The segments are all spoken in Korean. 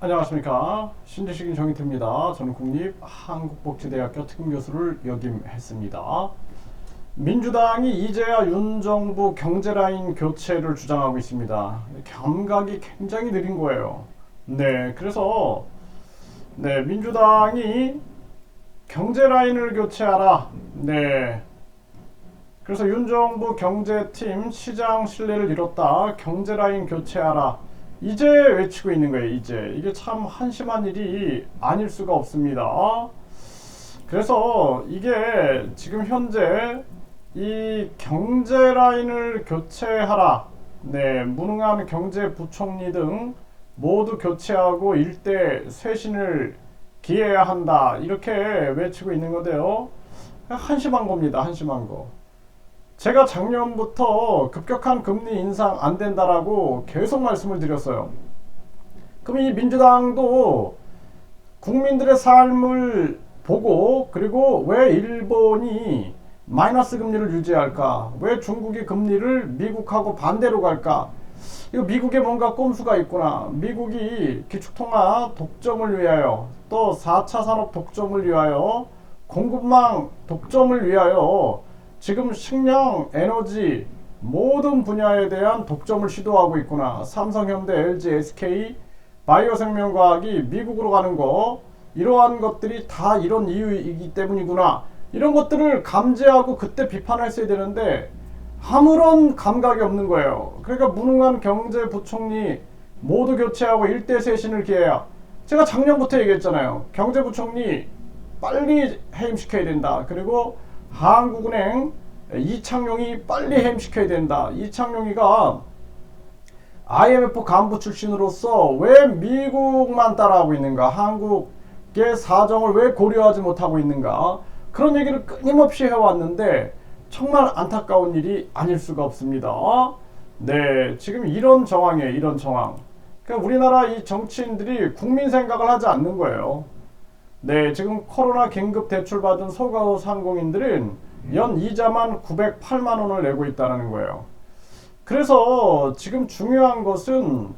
안녕하십니까. 신지식인 정의태입니다. 저는 국립한국복지대학교 특임교수를 역임했습니다. 민주당이 이제야 윤정부 경제라인 교체를 주장하고 있습니다. 감각이 굉장히 느린 거예요. 그래서 민주당이 경제라인을 교체하라. 그래서 윤정부 경제팀 시장 신뢰를 잃었다. 경제라인 교체하라. 이제 외치고 있는 거예요. 이게 참 한심한 일이 아닐 수가 없습니다. 그래서 이게 지금 현재 이 경제 라인을 교체하라. 무능한 경제부총리 등 모두 교체하고 일대 쇄신을 기해야 한다. 이렇게 외치고 있는 건데요. 한심한 겁니다. 한심한 거. 제가 작년부터 급격한 금리 인상 안 된다라고 계속 말씀을 드렸어요. 그럼 이 민주당도 국민들의 삶을 보고, 그리고 왜 일본이 마이너스 금리를 유지할까? 왜 중국이 금리를 미국하고 반대로 갈까? 이거 미국에 뭔가 꼼수가 있구나. 미국이 기축통화 독점을 위하여, 또 4차 산업 독점을 위하여, 공급망 독점을 위하여 지금 식량, 에너지 모든 분야에 대한 독점을 시도하고 있구나. 삼성, 현대, LG, SK, 바이오생명과학이 미국으로 가는 거, 이러한 것들이 다 이런 이유이기 때문이구나. 이런 것들을 감지하고 그때 비판했어야 되는데 아무런 감각이 없는 거예요. 그러니까 무능한 경제부총리 모두 교체하고 일대 쇄신을 기해야. 제가 작년부터 얘기했잖아요. 경제부총리 빨리 해임시켜야 된다. 그리고 한국은행 이창용이 빨리 해임시켜야 된다. 이창용이가 IMF 간부 출신으로서 왜 미국만 따라하고 있는가? 한국의 사정을 왜 고려하지 못하고 있는가? 그런 얘기를 끊임없이 해왔는데 정말 안타까운 일이 아닐 수가 없습니다. 지금 이런 정황이에요. 이런 정황. 그러니까 우리나라 이 정치인들이 국민 생각을 하지 않는 거예요. 지금 코로나 긴급 대출 받은 소상공인들은 연 이자만 908만 원을 내고 있다는 거예요. 그래서 지금 중요한 것은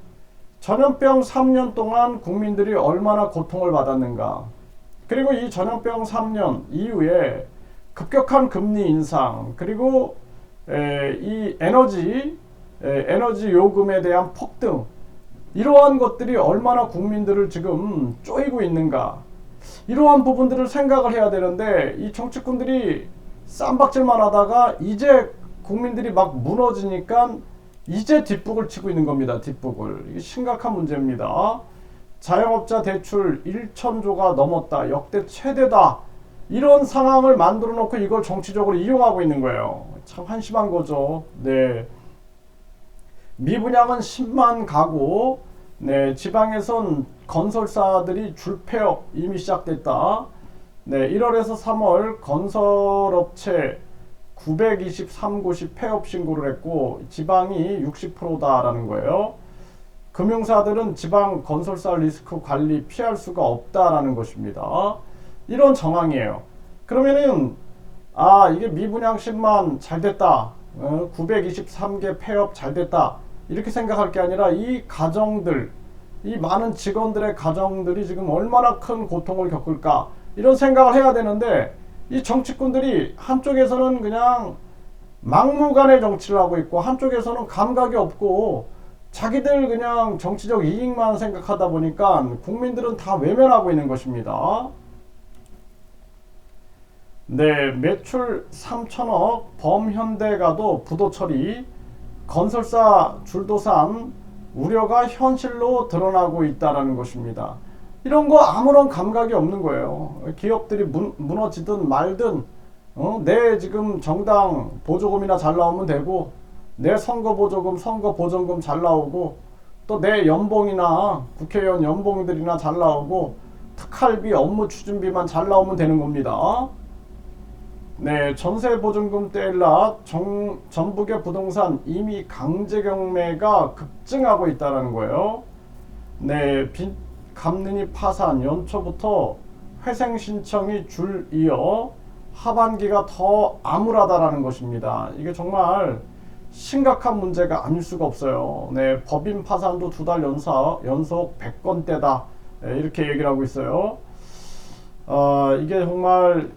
전염병 3년 동안 국민들이 얼마나 고통을 받았는가. 그리고 이 전염병 3년 이후에 급격한 금리 인상, 그리고 이 에너지 요금에 대한 폭등, 이러한 것들이 얼마나 국민들을 지금 쪼이고 있는가. 이러한 부분들을 생각을 해야 되는데 이 정치꾼들이 쌈박질만 하다가 이제 국민들이 막 무너지니까 이제 뒷북을 치고 있는 겁니다. 뒷북을. 이게 심각한 문제입니다. 자영업자 대출 1,000조가 넘었다. 역대 최대다. 이런 상황을 만들어 놓고 이걸 정치적으로 이용하고 있는 거예요. 참 한심한 거죠. 미분양은 10만 가구. 지방에선 건설사들이 줄폐업 이미 시작됐다. 1월에서 3월 건설업체 923곳이 폐업 신고를 했고 지방이 60%다라는 거예요. 금융사들은 지방 건설사 리스크 관리 피할 수가 없다라는 것입니다. 이런 정황이에요. 그러면은 이게 미분양 10만 잘 됐다. 923개 폐업 잘 됐다. 이렇게 생각할 게 아니라 이 가정들, 이 많은 직원들의 가정들이 지금 얼마나 큰 고통을 겪을까, 이런 생각을 해야 되는데 이 정치꾼들이 한쪽에서는 그냥 막무가내 정치를 하고 있고 한쪽에서는 감각이 없고 자기들 그냥 정치적 이익만 생각하다 보니까 국민들은 다 외면하고 있는 것입니다. 매출 3천억, 범현대가도 부도 처리, 건설사 줄도산 우려가 현실로 드러나고 있다는 것입니다. 이런 거 아무런 감각이 없는 거예요. 기업들이 무너지든 말든 내 지금 정당 보조금이나 잘 나오면 되고, 내 선거 보조금, 선거 보전금 잘 나오고, 또 내 연봉이나 국회의원 연봉들이나 잘 나오고, 특할비, 업무 추진비만 잘 나오면 되는 겁니다. 전세 보증금 떼일라 전북의 부동산 이미 강제 경매가 급증하고 있다는 거예요. 빚 갚느니 파산, 연초부터 회생 신청이 줄 이어 하반기가 더 암울하다라는 것입니다. 이게 정말 심각한 문제가 아닐 수가 없어요. 법인 파산도 2달 연속 100건대다. 이렇게 얘기를 하고 있어요. 이게 정말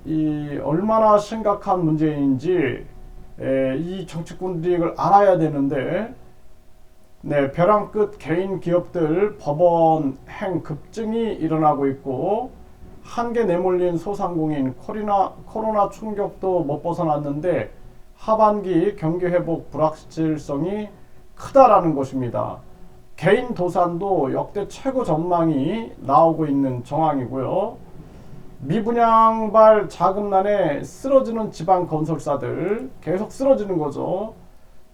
얼마나 심각한 문제인지 이 정치꾼들이 이걸 알아야 되는데, 네, 벼랑 끝 개인 기업들 법원 행 급증이 일어나고 있고, 한계 내몰린 소상공인 코로나 충격도 못 벗어났는데 하반기 경기 회복 불확실성이 크다라는 것입니다. 개인 도산도 역대 최고 전망이 나오고 있는 정황이고요. 미분양발 자금난에 쓰러지는 지방 건설사들 계속 쓰러지는 거죠.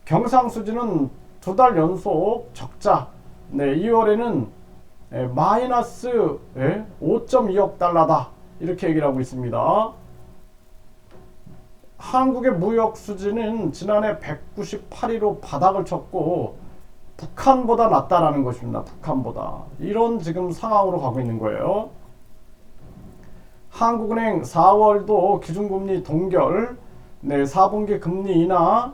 경상수지는 2달 연속 적자. 네, 2월에는 마이너스 5.2억 달러다. 이렇게 얘기를 하고 있습니다. 한국의 무역 수지는 지난해 198위로 바닥을 쳤고 북한보다 낫다라는 것입니다. 북한보다. 이런 지금 상황으로 가고 있는 거예요. 한국은행 4월도 기준금리 동결, 네, 4분기 금리 인하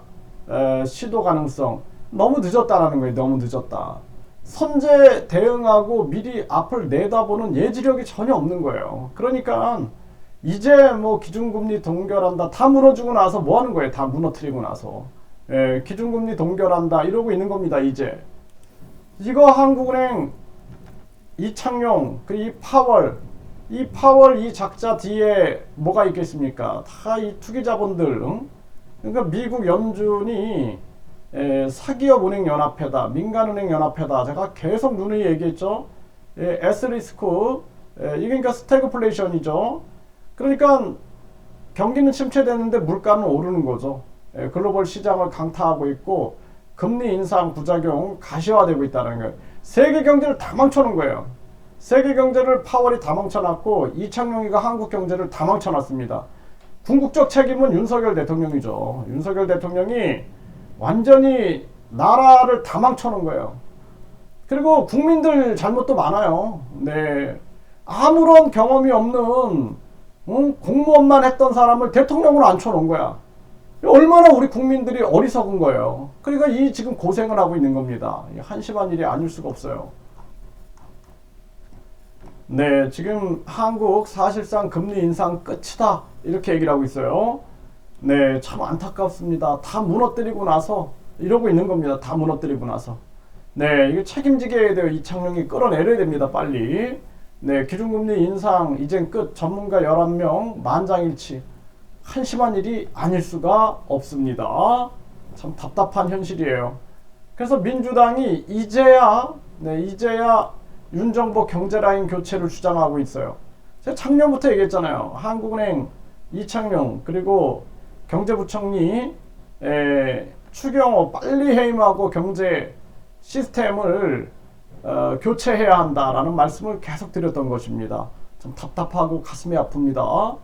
시도 가능성. 너무 늦었다라는 거예요. 너무 늦었다. 선제 대응하고 미리 앞을 내다보는 예지력이 전혀 없는 거예요. 그러니까 이제 뭐 기준금리 동결한다. 다 무너지고 나서 뭐 하는 거예요? 다 무너뜨리고 나서. 기준금리 동결한다. 이러고 있는 겁니다. 이제. 이거 한국은행 이창용, 이 파월, 이 작자 뒤에 뭐가 있겠습니까? 다 이 투기자본들. 그러니까 미국 연준이 사기업 은행 연합회다, 민간은행 연합회다. 제가 계속 누누이 얘기했죠. S리스크, 이게 그러니까 스태그플레이션이죠. 그러니까 경기는 침체되는데 물가는 오르는 거죠. 글로벌 시장을 강타하고 있고 금리 인상 부작용 가시화되고 있다는 거예요. 세계 경제를 다 망쳐놓은 거예요. 세계 경제를 파월이 다 망쳐놨고 이창용이가 한국 경제를 다 망쳐놨습니다. 궁극적 책임은 윤석열 대통령이죠. 윤석열 대통령이 완전히 나라를 다 망쳐놓은 거예요. 그리고 국민들 잘못도 많아요. 네, 아무런 경험이 없는 공무원만 했던 사람을 대통령으로 앉혀놓은 거야. 얼마나 우리 국민들이 어리석은 거예요. 그러니까 이 지금 고생을 하고 있는 겁니다. 한심한 일이 아닐 수가 없어요. 네, 지금 한국 사실상 금리 인상 끝이다. 이렇게 얘기를 하고 있어요. 네, 참 안타깝습니다. 다 무너뜨리고 나서 이러고 있는 겁니다. 다 무너뜨리고 나서. 네, 이거 책임지게 해야 돼요. 이창용이 끌어내려야 됩니다. 빨리. 네, 기준금리 인상 이젠 끝. 전문가 11명 만장일치. 한심한 일이 아닐 수가 없습니다. 참 답답한 현실이에요. 그래서 민주당이 이제야 윤정보 경제라인 교체를 주장하고 있어요. 제가 작년부터 얘기했잖아요. 한국은행 이창용 그리고 경제부총리 추경호 빨리 해임하고 경제 시스템을 교체해야 한다라는 말씀을 계속 드렸던 것입니다. 좀 답답하고 가슴이 아픕니다.